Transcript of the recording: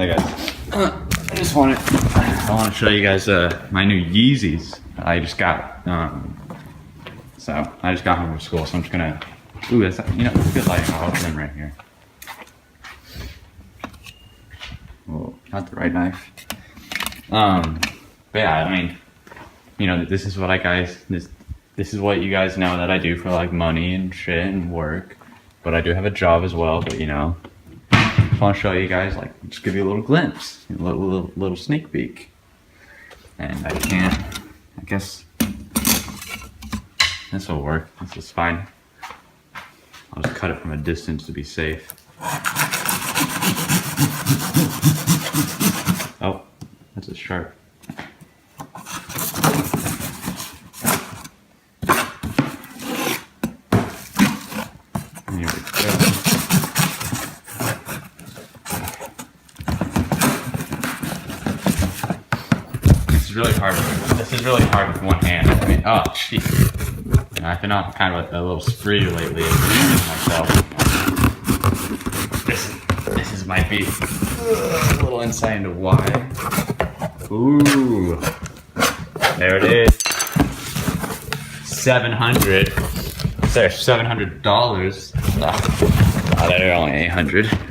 Hey guys, I want to show you guys my new Yeezys I just got. So I just got home from school, so I'm just gonna. Ooh, that's it's good lighting. I'll open them right here. Oh, not the right knife. But yeah, I mean, this is what this is what you guys know that I do for like money and shit and work. But I do have a job as well. But I want to show you guys, like, just give you a little glimpse, a little sneak peek. And I guess this will work. This is fine. I'll just cut it from a distance to be safe. Oh, that's a sharp. Here we go. This is really hard with one hand. I mean, oh, jeez. I've been on kind of a little spree lately of myself. This might be a little insight into why. Ooh, there it is. $700. $700. Oh, they're only $800.